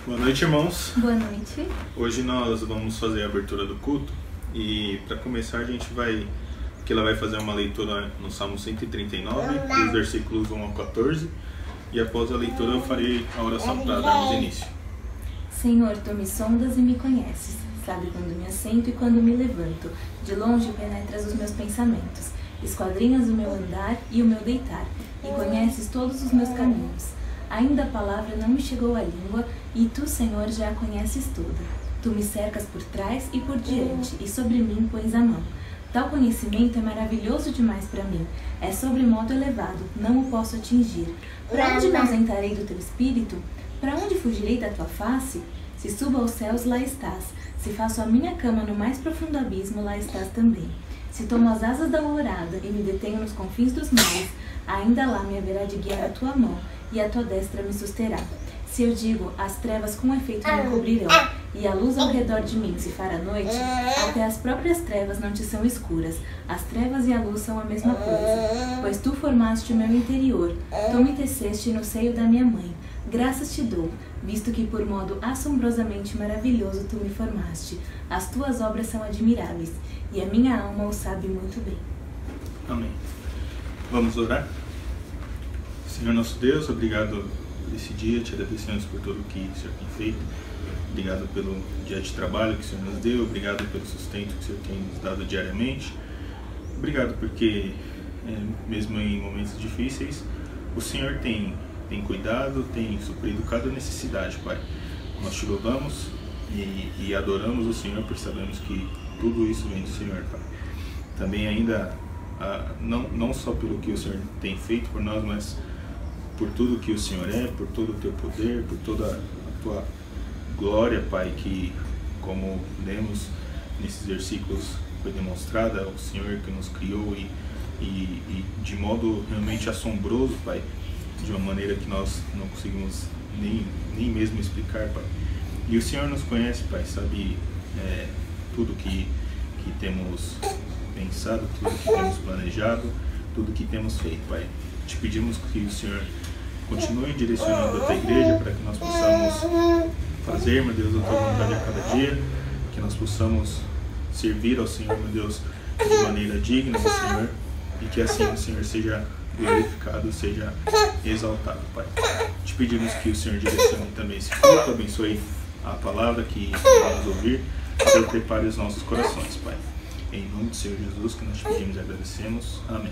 Boa noite, irmãos. Boa noite. Hoje nós vamos fazer a abertura do culto e para começar ela vai fazer uma leitura no Salmo 139, dos versículos 1 ao 14, e após a leitura eu farei a oração para darmos início. Senhor, tu me sondas e me conheces, sabe quando me assento e quando me levanto, de longe penetras os meus pensamentos, esquadrinhas o meu andar e o meu deitar, e conheces todos os meus caminhos. Ainda a palavra não me chegou à língua, e tu, Senhor, já a conheces toda. Tu me cercas por trás e por diante, e sobre mim pões a mão. Tal conhecimento é maravilhoso demais para mim, é sobremodo elevado, não o posso atingir. Para onde me ausentarei do teu espírito? Para onde fugirei da tua face? Se subo aos céus, lá estás. Se faço a minha cama no mais profundo abismo, lá estás também. Se tomo as asas da alvorada e me detenho nos confins dos mares, ainda lá me haverá de guiar a tua mão, e a tua destra me susterá. Se eu digo, as trevas com efeito me cobrirão, e a luz ao redor de mim se fará noite, até as próprias trevas não te são escuras. As trevas e a luz são a mesma coisa, pois tu formaste o meu interior, tu me teceste no seio da minha mãe. Graças te dou, visto que por modo assombrosamente maravilhoso tu me formaste. As tuas obras são admiráveis, e a minha alma o sabe muito bem. Amém. Vamos orar? Senhor nosso Deus, obrigado por esse dia, te agradecemos por tudo que o Senhor tem feito. Obrigado pelo dia de trabalho que o Senhor nos deu, obrigado pelo sustento que o Senhor tem nos dado diariamente. Obrigado porque, mesmo em momentos difíceis, o Senhor tem cuidado, tem suprido cada necessidade, Pai. Nós te louvamos e adoramos o Senhor, por sabermos que tudo isso vem do Senhor, Pai. Também ainda, não só pelo que o Senhor tem feito por nós, mas por tudo que o Senhor é, por todo o teu poder, por toda a tua glória, Pai, que, como lemos nesses versículos, foi demonstrada, o Senhor que nos criou e de modo realmente assombroso, Pai, de uma maneira que nós não conseguimos nem mesmo explicar, Pai. E o Senhor nos conhece, Pai, sabe tudo que temos pensado, tudo que temos planejado, tudo que temos feito, Pai. Te pedimos que o Senhor continue direcionando a tua igreja para que nós possamos fazer, meu Deus, a tua vontade a cada dia, que nós possamos servir ao Senhor, meu Deus, de maneira digna do Senhor, e que assim o Senhor seja glorificado, seja exaltado, Pai. Te pedimos que o Senhor direcione também esse culto, abençoe a palavra que vamos ouvir, e prepare os nossos corações, Pai. Em nome do Senhor Jesus que nós te pedimos e agradecemos. Amém.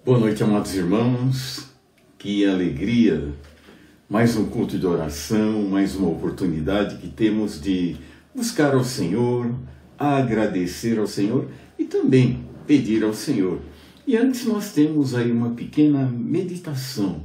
Boa noite, amados irmãos. Que alegria! Mais um culto de oração, mais uma oportunidade que temos de buscar ao Senhor, agradecer ao Senhor e também pedir ao Senhor. E antes nós temos aí uma pequena meditação.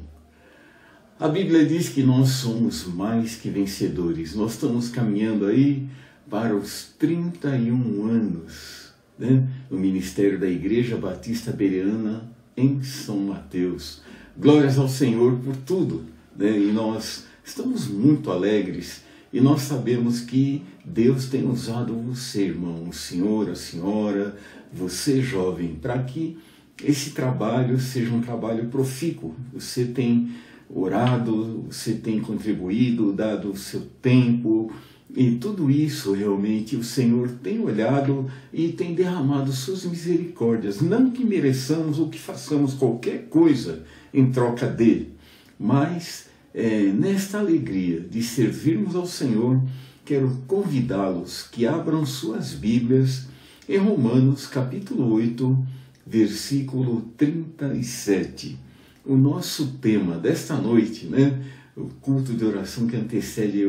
A Bíblia diz que nós somos mais que vencedores. Nós estamos caminhando aí para os 31 anos, né, no ministério da Igreja Batista Bereana em São Mateus. Glórias ao Senhor por tudo, né? E nós estamos muito alegres e nós sabemos que Deus tem usado você, irmão, o senhor, a senhora, você jovem, para que esse trabalho seja um trabalho profícuo. Você tem orado, você tem contribuído, dado o seu tempo, e tudo isso realmente o Senhor tem olhado e tem derramado suas misericórdias. Não que mereçamos ou que façamos qualquer coisa em troca dele, mas nesta alegria de servirmos ao Senhor, quero convidá-los que abram suas Bíblias em Romanos capítulo 8, versículo 37. O nosso tema desta noite, né? O culto de oração que antecede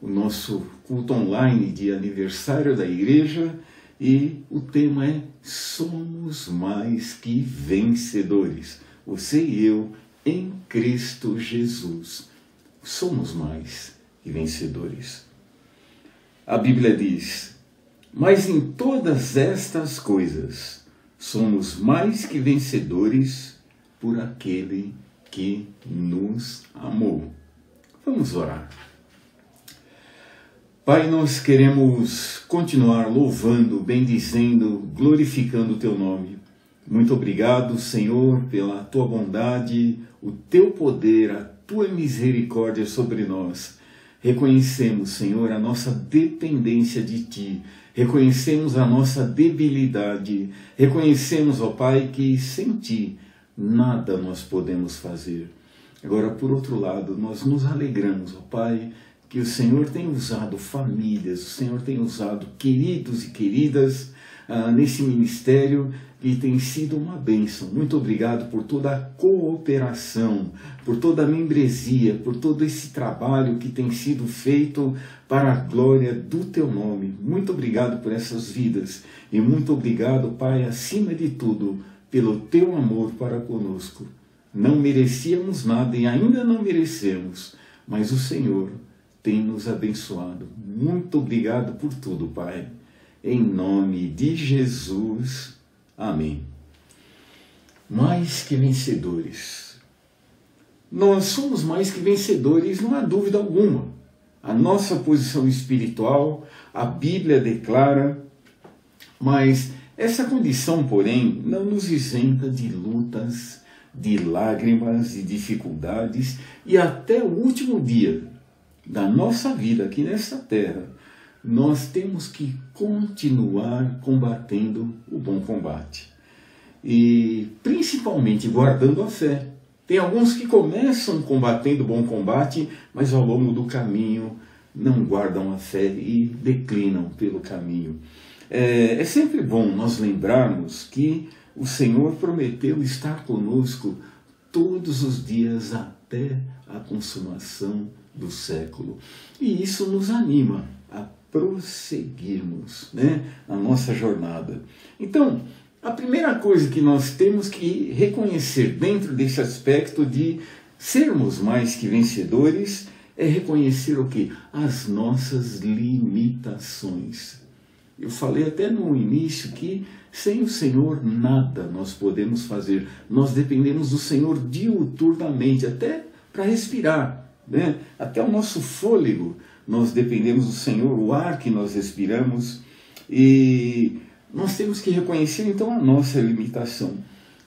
o nosso culto online de aniversário da igreja, e o tema é Somos Mais que Vencedores. Você e eu em Cristo Jesus. Somos mais que vencedores. A Bíblia diz: mas em todas estas coisas somos mais que vencedores por aquele que nos amou. Vamos orar. Pai, nós queremos continuar louvando, bendizendo, glorificando o Teu nome. Muito obrigado, Senhor, pela Tua bondade, o Teu poder, a Tua misericórdia sobre nós. Reconhecemos, Senhor, a nossa dependência de Ti. Reconhecemos a nossa debilidade. Reconhecemos, ó Pai, que sem Ti nada nós podemos fazer. Agora, por outro lado, nós nos alegramos, ó Pai, que o Senhor tem usado famílias, o Senhor tem usado queridos e queridas nesse ministério, e tem sido uma bênção. Muito obrigado por toda a cooperação, por toda a membresia, por todo esse trabalho que tem sido feito para a glória do Teu nome. Muito obrigado por essas vidas e muito obrigado, Pai, acima de tudo, pelo Teu amor para conosco. Não merecíamos nada e ainda não merecemos, mas o Senhor tem nos abençoado. Muito obrigado por tudo, Pai. Em nome de Jesus. Amém. Mais que vencedores. Nós somos mais que vencedores, não há dúvida alguma. A nossa posição espiritual, a Bíblia declara, mas essa condição, porém, não nos isenta de lutas, de lágrimas, de dificuldades, e até o último dia da nossa vida aqui nessa terra, nós temos que continuar combatendo o bom combate. E principalmente guardando a fé. Tem alguns que começam combatendo o bom combate, mas ao longo do caminho não guardam a fé e declinam pelo caminho. É sempre bom nós lembrarmos que o Senhor prometeu estar conosco todos os dias até a consumação do século. E isso nos anima a prosseguirmos, né, na nossa jornada. Então, a primeira coisa que nós temos que reconhecer dentro desse aspecto de sermos mais que vencedores é reconhecer o quê? As nossas limitações. Eu falei até no início que sem o Senhor nada nós podemos fazer. Nós dependemos do Senhor diuturnamente, até para respirar, né? Até o nosso fôlego nós dependemos do Senhor, o ar que nós respiramos, e nós temos que reconhecer então a nossa limitação.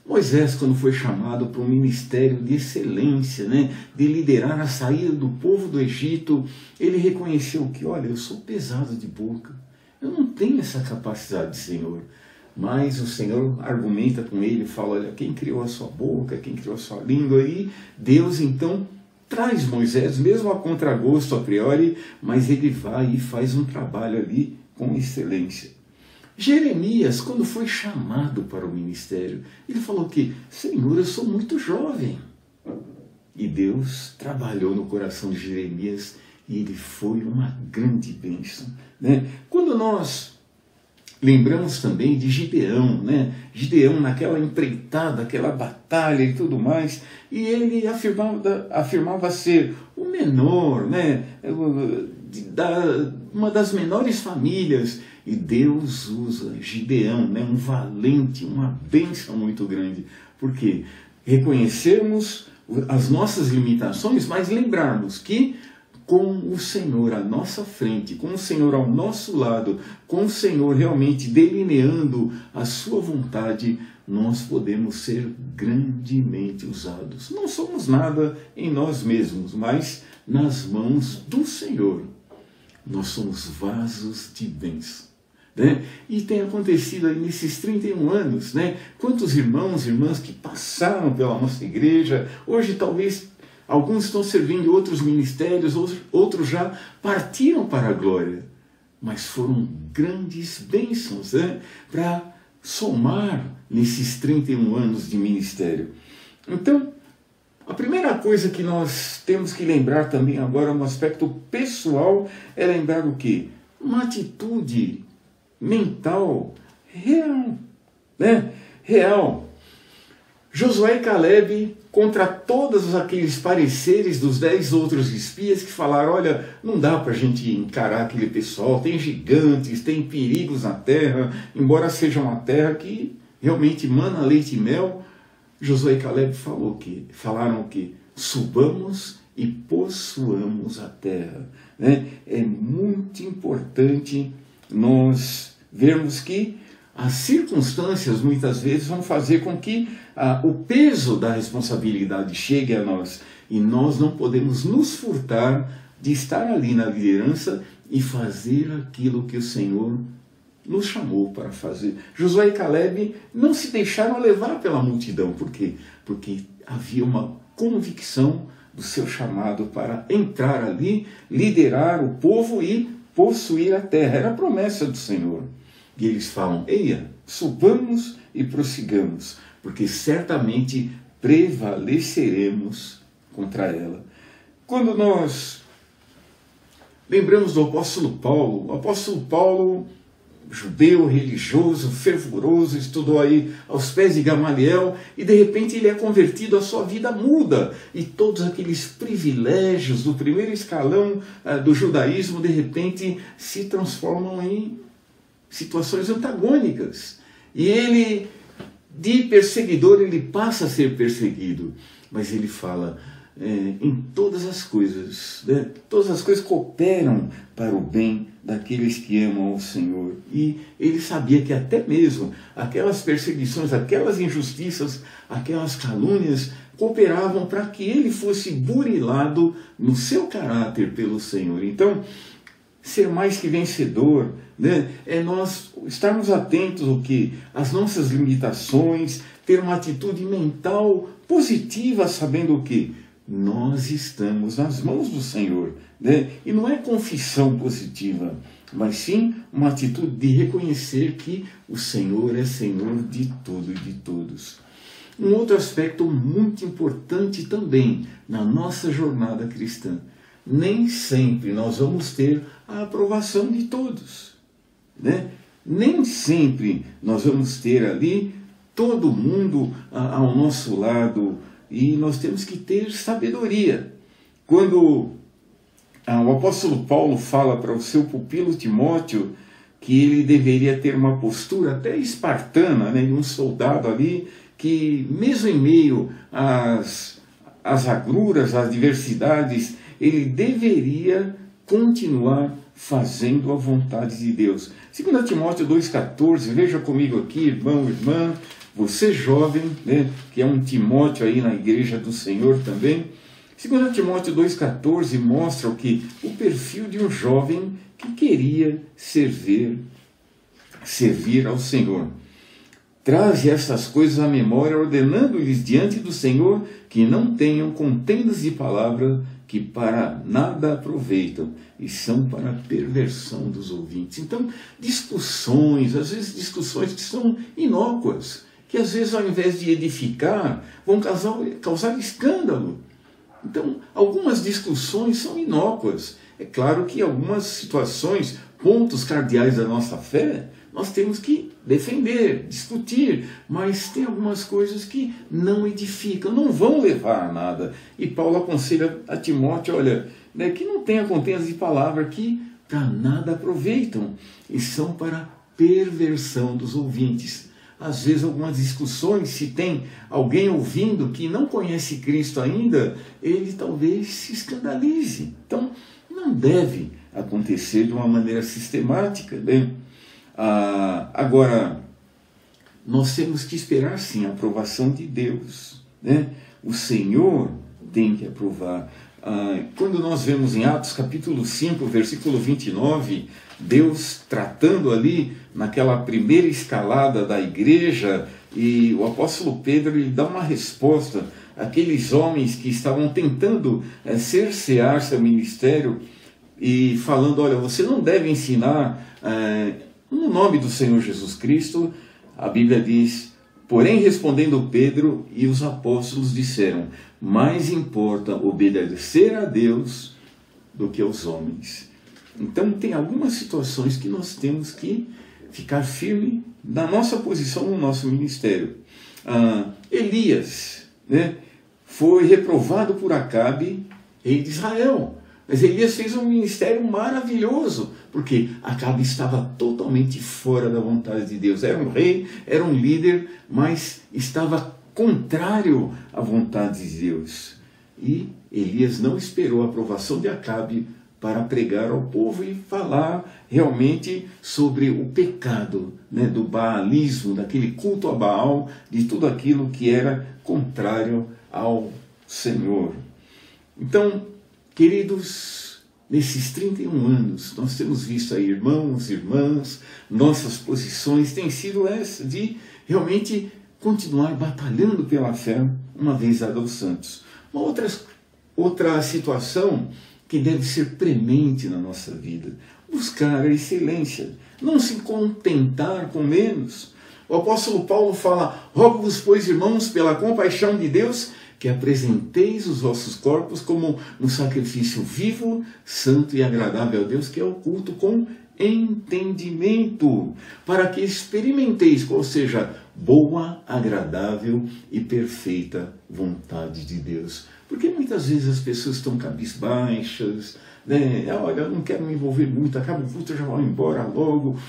Moisés, quando foi chamado para um ministério de excelência, né, de liderar a saída do povo do Egito, ele reconheceu que, olha, eu sou pesado de boca, eu não tenho essa capacidade, Senhor. Mas o Senhor argumenta com ele, fala, olha, quem criou a sua boca, quem criou a sua língua, e Deus então traz Moisés, mesmo a contragosto a priori, mas ele vai e faz um trabalho ali com excelência. Jeremias, quando foi chamado para o ministério, ele falou que, Senhor, eu sou muito jovem. E Deus trabalhou no coração de Jeremias e ele foi uma grande bênção, né? Quando nós lembramos também de Gideão, né? Gideão naquela empreitada, aquela batalha e tudo mais, e ele afirmava ser o menor, né? Uma das menores famílias, e Deus usa Gideão, né? Um valente, uma bênção muito grande, porque reconhecermos as nossas limitações, mas lembrarmos que com o Senhor à nossa frente, com o Senhor ao nosso lado, com o Senhor realmente delineando a sua vontade, nós podemos ser grandemente usados. Não somos nada em nós mesmos, mas nas mãos do Senhor. Nós somos vasos de bênção, né? E tem acontecido aí nesses 31 anos, né? Quantos irmãos e irmãs que passaram pela nossa igreja, hoje talvez alguns estão servindo em outros ministérios, outros já partiram para a glória, mas foram grandes bênçãos, né? Para somar nesses 31 anos de ministério. Então, a primeira coisa que nós temos que lembrar também agora no aspecto pessoal é lembrar o quê? Uma atitude mental real, né? Real. Josué e Caleb, contra todos aqueles pareceres dos 10 outros espias que falaram, olha, não dá para a gente encarar aquele pessoal, tem gigantes, tem perigos na terra, embora seja uma terra que realmente mana leite e mel. Josué e Caleb falaram o quê? Subamos e possuamos a terra, né? É muito importante nós vermos que as circunstâncias muitas vezes vão fazer com que o peso da responsabilidade chegue a nós, e nós não podemos nos furtar de estar ali na liderança e fazer aquilo que o Senhor nos chamou para fazer. Josué e Caleb não se deixaram levar pela multidão. Por quê? Porque havia uma convicção do seu chamado para entrar ali, liderar o povo e possuir a terra. Era a promessa do Senhor. E eles falam, eia, subamos e prossigamos, porque certamente prevaleceremos contra ela. Quando nós lembramos do apóstolo Paulo, o apóstolo Paulo, judeu, religioso, fervoroso, estudou aí aos pés de Gamaliel, e de repente ele é convertido, a sua vida muda, e todos aqueles privilégios do primeiro escalão do judaísmo, de repente se transformam em situações antagônicas. E ele, de perseguidor, ele passa a ser perseguido. Mas ele fala, em todas as coisas, né? Todas as coisas cooperam para o bem daqueles que amam ao Senhor. E ele sabia que até mesmo aquelas perseguições, aquelas injustiças, aquelas calúnias cooperavam para que ele fosse burilado no seu caráter pelo Senhor. Então, ser mais que vencedor, né, é nós estarmos atentos ao que? As nossas limitações, ter uma atitude mental positiva, sabendo o que? Nós estamos nas mãos do Senhor, né? E não é confissão positiva, mas sim uma atitude de reconhecer que o Senhor é Senhor de tudo e de todos. Um outro aspecto muito importante também na nossa jornada cristã: nem sempre nós vamos ter a aprovação de todos, né? Nem sempre nós vamos ter ali todo mundo ao nosso lado, e nós temos que ter sabedoria. Quando o apóstolo Paulo fala para o seu pupilo Timóteo que ele deveria ter uma postura até espartana, né, de um soldado ali, que mesmo em meio às agruras, às adversidades, ele deveria continuar fazendo a vontade de Deus. 2 Timóteo 2,14, veja comigo aqui, irmão, irmã, você jovem, né, que é um Timóteo aí na igreja do Senhor também. 2 Timóteo 2,14 mostra o perfil de um jovem que queria servir ao Senhor. traze estas coisas à memória, ordenando-lhes diante do Senhor que não tenham contendas de palavra que para nada aproveitam e são para a perversão dos ouvintes. Então, discussões, às vezes discussões que são inócuas, que às vezes ao invés de edificar, vão causar escândalo. Então, algumas discussões são inócuas. É claro que algumas situações, pontos cardeais da nossa fé, nós temos que defender, discutir, mas tem algumas coisas que não edificam, não vão levar a nada. E Paulo aconselha a Timóteo, olha, né, que não tenha contendas de palavra que para nada aproveitam e são para perversão dos ouvintes. Às vezes algumas discussões, se tem alguém ouvindo que não conhece Cristo ainda, ele talvez se escandalize. Então, não deve acontecer de uma maneira sistemática, né? Agora, nós temos que esperar sim a aprovação de Deus, né? O Senhor tem que aprovar. Quando nós vemos em Atos capítulo 5, versículo 29, Deus tratando ali naquela primeira escalada da igreja, e o apóstolo Pedro ele dá uma resposta àqueles homens que estavam tentando cercear seu ministério e falando, olha, você não deve ensinar no nome do Senhor Jesus Cristo. A Bíblia diz, porém respondendo Pedro e os apóstolos disseram, mais importa obedecer a Deus do que aos homens. Então tem algumas situações que nós temos que ficar firme na nossa posição no nosso ministério. Elias, né, foi reprovado por Acabe, rei de Israel. Mas Elias fez um ministério maravilhoso, porque Acabe estava totalmente fora da vontade de Deus. Era um rei, era um líder, mas estava contrário à vontade de Deus. E Elias não esperou a aprovação de Acabe para pregar ao povo e falar realmente sobre o pecado, né, do baalismo, daquele culto a Baal, de tudo aquilo que era contrário ao Senhor. Então, queridos, nesses 31 anos, nós temos visto aí irmãos, irmãs, nossas posições têm sido essa de realmente continuar batalhando pela fé, uma vez dada aos santos. Uma outra situação que deve ser premente na nossa vida, buscar a excelência, não se contentar com menos. O apóstolo Paulo fala, rogo-vos, pois, irmãos, pela compaixão de Deus, que apresenteis os vossos corpos como um sacrifício vivo, santo e agradável a Deus, que é o culto com entendimento, para que experimenteis qual seja boa, agradável e perfeita vontade de Deus. Porque muitas vezes as pessoas estão cabisbaixas, né? Olha, eu não quero me envolver muito, acaba o culto, eu já vou embora logo.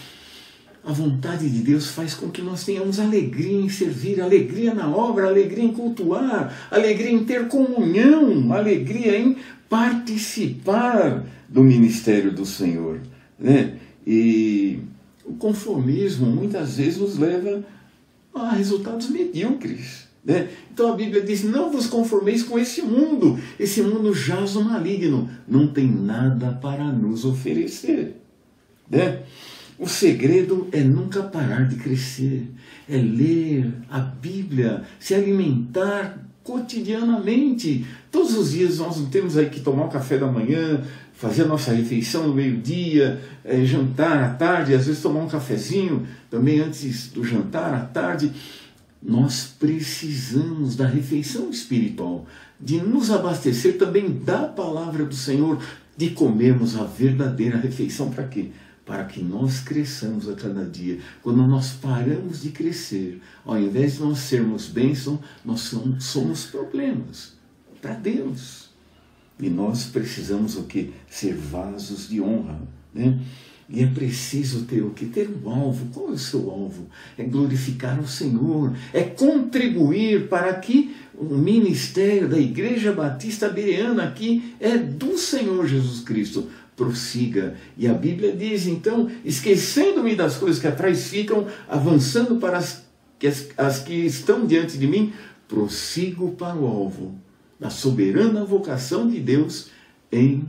A vontade de Deus faz com que nós tenhamos alegria em servir, alegria na obra, alegria em cultuar, alegria em ter comunhão, alegria em participar do ministério do Senhor, né? E o conformismo muitas vezes nos leva a resultados medíocres, né? Então a Bíblia diz, não vos conformeis com esse mundo jaz no maligno, não tem nada para nos oferecer, né? O segredo é nunca parar de crescer, é ler a Bíblia, se alimentar cotidianamente. Todos os dias nós não temos aí que tomar o café da manhã, fazer a nossa refeição no meio-dia, jantar à tarde, às vezes tomar um cafezinho também antes do jantar à tarde. Nós precisamos da refeição espiritual, de nos abastecer também da palavra do Senhor, de comermos a verdadeira refeição. Para quê? Para que nós cresçamos a cada dia. Quando nós paramos de crescer, ao invés de nós sermos bênção, nós somos problemas para Deus. E nós precisamos o quê? Ser vasos de honra, né? E é preciso ter o quê? Ter um alvo. Qual é o seu alvo? É glorificar o Senhor, é contribuir para que o ministério da Igreja Batista Bereana aqui é do Senhor Jesus Cristo. Prossiga. E a Bíblia diz, então, esquecendo-me das coisas que atrás ficam, avançando para as que estão diante de mim, prossigo para o alvo da soberana vocação de Deus em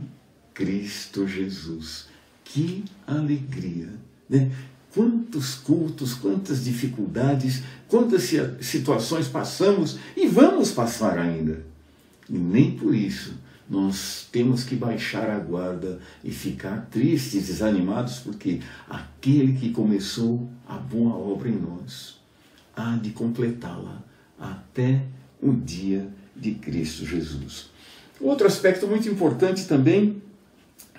Cristo Jesus. Que alegria, né? quantos cultos, quantas dificuldades, quantas situações passamos e vamos passar ainda. E nem por isso nós temos que baixar a guarda e ficar tristes, desanimados, porque aquele que começou a boa obra em nós há de completá-la até o dia de Cristo Jesus. Outro aspecto muito importante também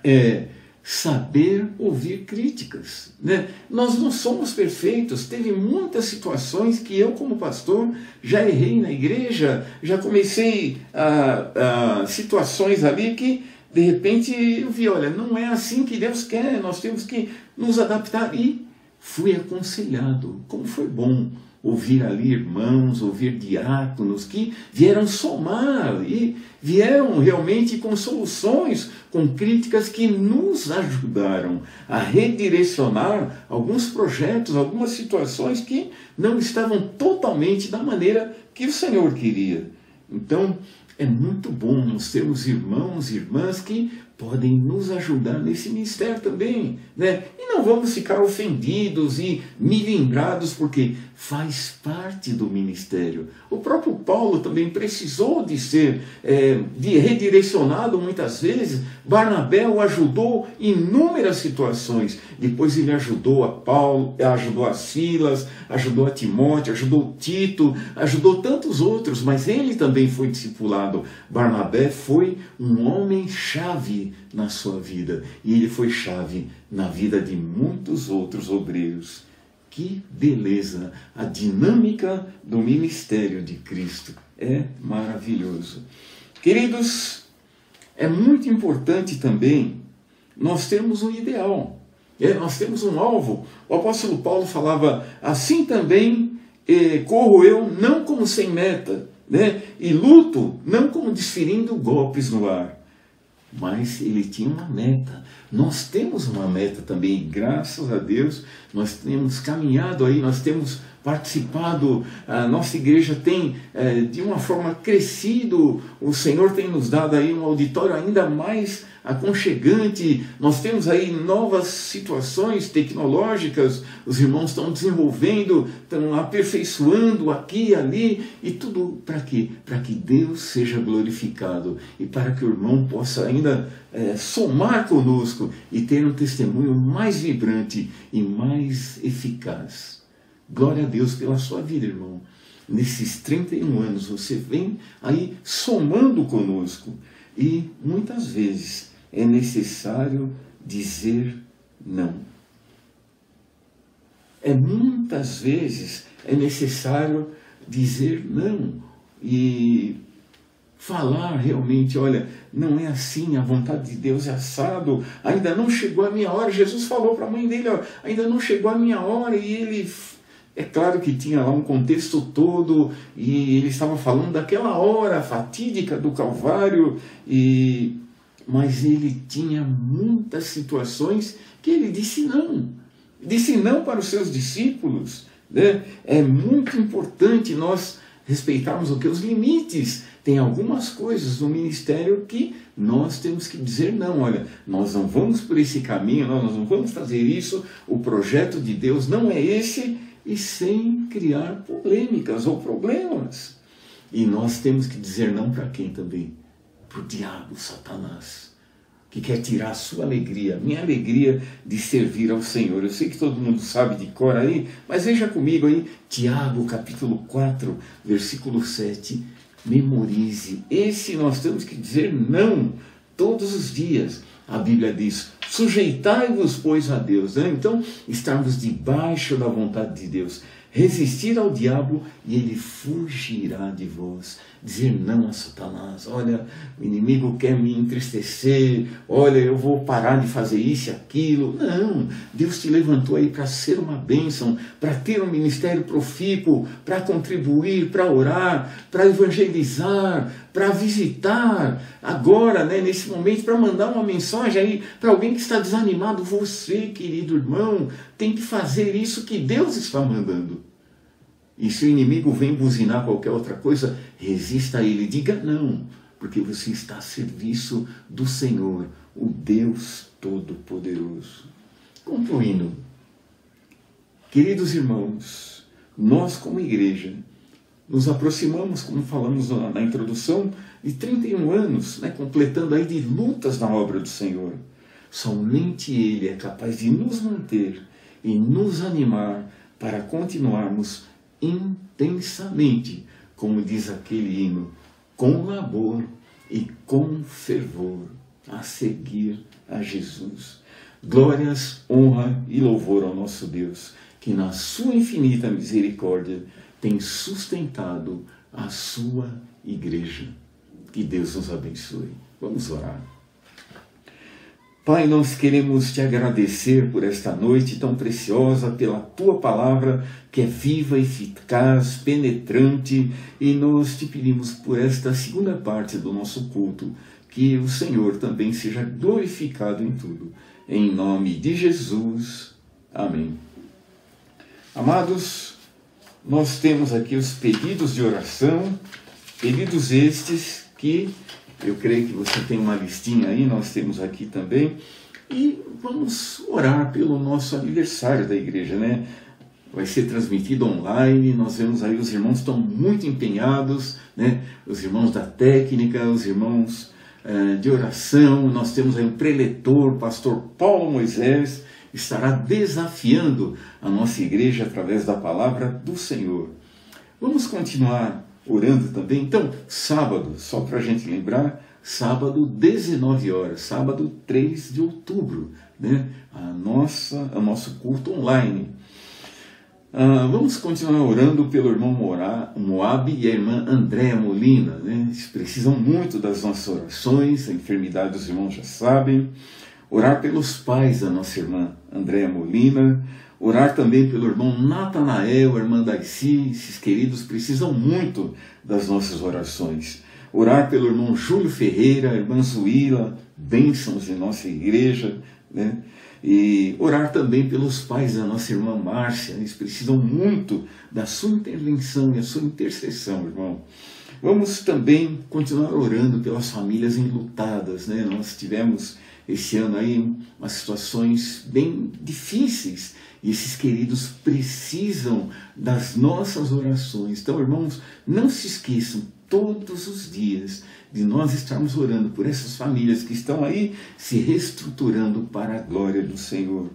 é saber ouvir críticas, né? Nós não somos perfeitos, teve muitas situações que eu como pastor já errei na igreja, já comecei situações ali que de repente eu vi, olha, não é assim que Deus quer, nós temos que nos adaptar, e fui aconselhado. Como foi bom ouvir ali irmãos, ouvir diáconos que vieram somar e vieram realmente com soluções, com críticas que nos ajudaram a redirecionar alguns projetos, algumas situações que não estavam totalmente da maneira que o Senhor queria. Então, é muito bom nós termos irmãos e irmãs que podem nos ajudar nesse ministério também, né? E não vamos ficar ofendidos e milindrados, porque faz parte do ministério. O próprio Paulo também precisou de ser redirecionado muitas vezes. Barnabé o ajudou em inúmeras situações. Depois ele ajudou a Paulo, ajudou a Silas, ajudou a Timóteo, ajudou Tito, ajudou tantos outros, mas ele também foi discipulado. Barnabé foi um homem-chave na sua vida, e ele foi chave na vida de muitos outros obreiros. Que beleza! A dinâmica do ministério de Cristo é maravilhoso. Queridos, é muito importante também nós termos um ideal, nós temos um alvo. O apóstolo Paulo falava, assim também corro eu, não como sem meta, né? E luto, não como desferindo golpes no ar. Mas ele tinha uma meta. Nós temos uma meta também, graças a Deus, nós temos caminhado aí, nós temos participado, a nossa igreja tem de uma forma crescido, o Senhor tem nos dado aí um auditório ainda mais aconchegante, nós temos aí novas situações tecnológicas, os irmãos estão desenvolvendo, estão aperfeiçoando aqui e ali, e tudo para quê? Para que Deus seja glorificado e para que o irmão possa ainda somar conosco e ter um testemunho mais vibrante e mais eficaz. Glória a Deus pela sua vida, irmão. Nesses 31 anos você vem aí somando conosco, e muitas vezes é necessário dizer não. Muitas vezes é necessário dizer não e falar realmente, olha, não é assim, a vontade de Deus é assado, ainda não chegou a minha hora. Jesus falou para a mãe dele, ó, ainda não chegou a minha hora, e ele... É claro que tinha lá um contexto todo, e ele estava falando daquela hora fatídica do Calvário, mas ele tinha muitas situações que ele disse não para os seus discípulos, né? É muito importante nós respeitarmos os limites. Tem algumas coisas no ministério que nós temos que dizer não, olha, nós não vamos por esse caminho, nós não vamos fazer isso, o projeto de Deus não é esse, e sem criar polêmicas ou problemas. E nós temos que dizer não para quem também? Para o diabo, Satanás, que quer tirar a sua alegria, minha alegria de servir ao Senhor. Eu sei que todo mundo sabe de cor aí, mas veja comigo aí, Tiago capítulo 4, versículo 7, memorize. Esse nós temos que dizer não todos os dias. A Bíblia diz, sujeitai-vos, pois, a Deus, né? Então, estarmos debaixo da vontade de Deus, resistir ao diabo e ele fugirá de vós. Dizer não a Satanás, olha, o inimigo quer me entristecer, olha, eu vou parar de fazer isso e aquilo. Não, Deus te levantou aí para ser uma bênção, para ter um ministério profícuo, para contribuir, para orar, para evangelizar, para visitar agora, né, nesse momento, para mandar uma mensagem aí para alguém que está desanimado. Você, querido irmão, tem que fazer isso que Deus está mandando. E se o inimigo vem buzinar qualquer outra coisa, resista a ele, diga não, porque você está a serviço do Senhor, o Deus Todo-Poderoso. Concluindo, Queridos irmãos, nós como igreja nos aproximamos, como falamos na introdução, de 31 anos, né, completando aí de lutas na obra do Senhor. Somente Ele é capaz de nos manter e nos animar para continuarmos intensamente, como diz aquele hino, com labor e com fervor, a seguir a Jesus. Glórias, honra e louvor ao nosso Deus, que na sua infinita misericórdia tem sustentado a sua igreja. Que Deus nos abençoe. Vamos orar. Pai, nós queremos te agradecer por esta noite tão preciosa, pela tua palavra que é viva, eficaz, penetrante, e nós te pedimos por esta segunda parte do nosso culto, que o Senhor também seja glorificado em tudo. Em nome de Jesus. Amém. Amados, nós temos aqui os pedidos de oração, pedidos estes que eu creio que você tem uma listinha aí, nós temos aqui também, e vamos orar pelo nosso aniversário da igreja, né? Vai ser transmitido online, nós vemos aí os irmãos estão muito empenhados, né? Os irmãos da técnica, os irmãos de oração, nós temos aí um preletor, pastor Paulo Moisés, estará desafiando a nossa igreja através da palavra do Senhor. Vamos continuar orando também. Então, sábado, só para a gente lembrar, sábado 19 horas, sábado 3 de outubro, né? O nosso culto online. Vamos continuar orando pelo irmão Moab e a irmã Andréa Molina, né? Eles precisam muito das nossas orações, a enfermidade dos irmãos já sabem. Orar pelos pais da nossa irmã Andréa Molina, orar também pelo irmão Natanael, a irmã Daici, esses queridos precisam muito das nossas orações. Orar pelo irmão Júlio Ferreira, a irmã Zuíla, bênçãos de nossa igreja, né? E orar também pelos pais da nossa irmã Márcia, eles precisam muito da sua intervenção e a sua intercessão, irmão. Vamos também continuar orando pelas famílias enlutadas, né? Nós tivemos esse ano aí umas situações bem difíceis e esses queridos precisam das nossas orações. Então, irmãos, não se esqueçam todos os dias de nós estarmos orando por essas famílias que estão aí se reestruturando para a glória do Senhor.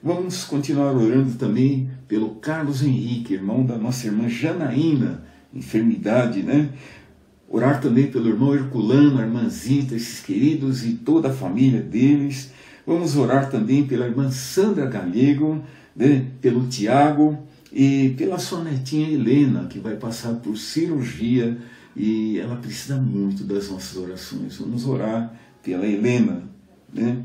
Vamos continuar orando também pelo Carlos Henrique, irmão da nossa irmã Janaína, enfermidade, né? Orar também pelo irmão Herculano, a irmã Zita, esses queridos e toda a família deles. Vamos orar também pela irmã Sandra Galego, né? Pelo Tiago e pela sua netinha Helena, que vai passar por cirurgia e ela precisa muito das nossas orações. Vamos orar pela Helena, né?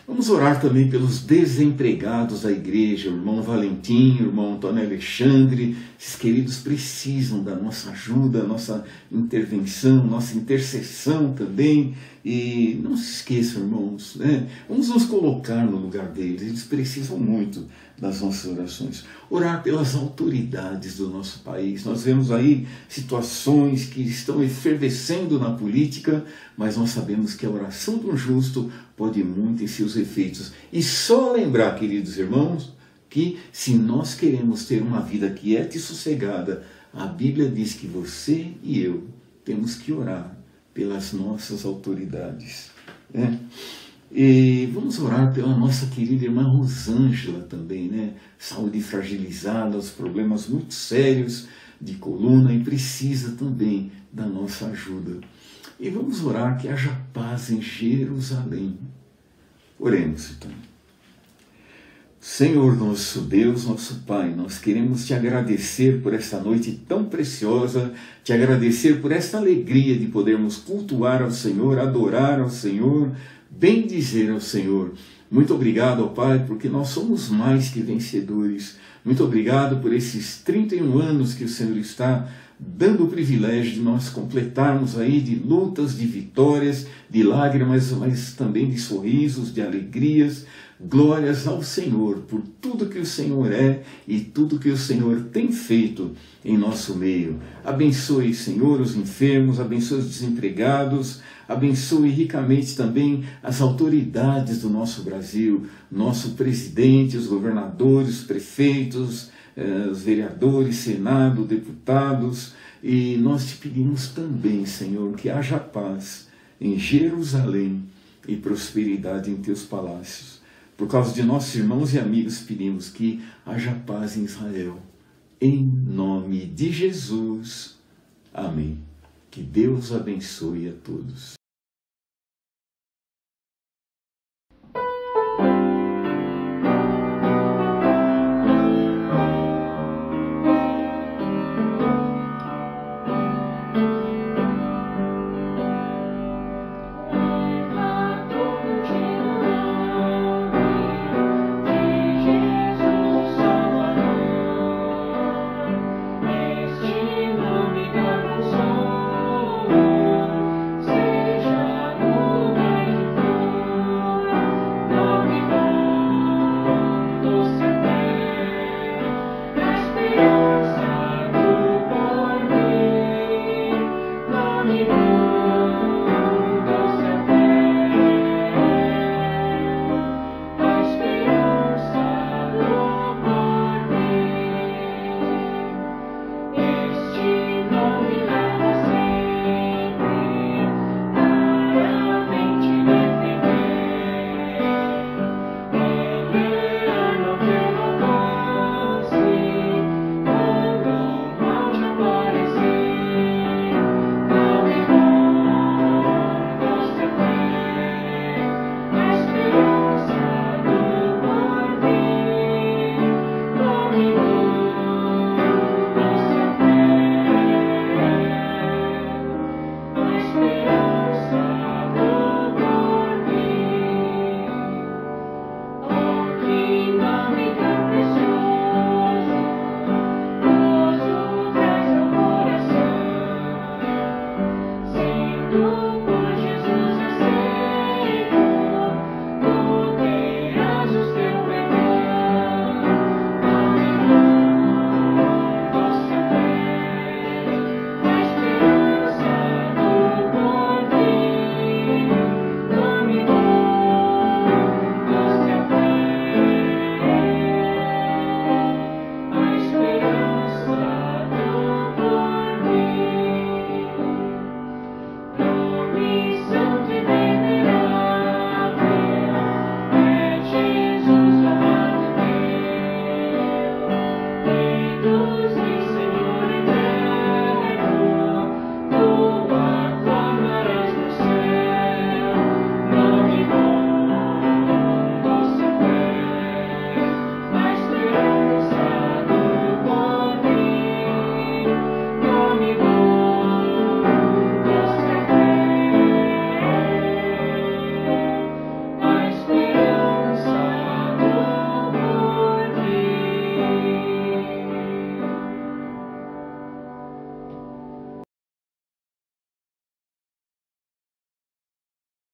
Vamos orar também pelos desempregados da igreja, o irmão Valentim, o irmão Antônio Alexandre. Esses queridos precisam da nossa ajuda, nossa intervenção, nossa intercessão também. E não se esqueçam, irmãos, né? Vamos nos colocar no lugar deles, eles precisam muito das nossas orações. Orar pelas autoridades do nosso país. Nós vemos aí situações que estão efervescendo na política, mas nós sabemos que a oração do justo pode muito em seus efeitos. E só lembrar, queridos irmãos, que se nós queremos ter uma vida quieta e sossegada, a Bíblia diz que você e eu temos que orar pelas nossas autoridades, né? E vamos orar pela nossa querida irmã Rosângela também, né? Saúde fragilizada, os problemas muito sérios de coluna e precisa também da nossa ajuda. E vamos orar que haja paz em Jerusalém. Oremos então. Senhor nosso Deus, nosso Pai, nós queremos te agradecer por esta noite tão preciosa, te agradecer por esta alegria de podermos cultuar ao Senhor, adorar ao Senhor, bendizer ao Senhor. Muito obrigado, ó Pai, porque nós somos mais que vencedores. Muito obrigado por esses 31 anos que o Senhor está dando o privilégio de nós completarmos aí de lutas, de vitórias, de lágrimas, mas também de sorrisos, de alegrias. glórias ao Senhor por tudo que o Senhor é e tudo que o Senhor tem feito em nosso meio. Abençoe, Senhor, os enfermos, abençoe os desempregados, abençoe ricamente também as autoridades do nosso Brasil, nosso presidente, os governadores, os prefeitos, os vereadores, Senado, deputados. E nós te pedimos também, Senhor, que haja paz em Jerusalém e prosperidade em teus palácios. Por causa de nossos irmãos e amigos, pedimos que haja paz em Israel. Em nome de Jesus. Amém. Que Deus abençoe a todos.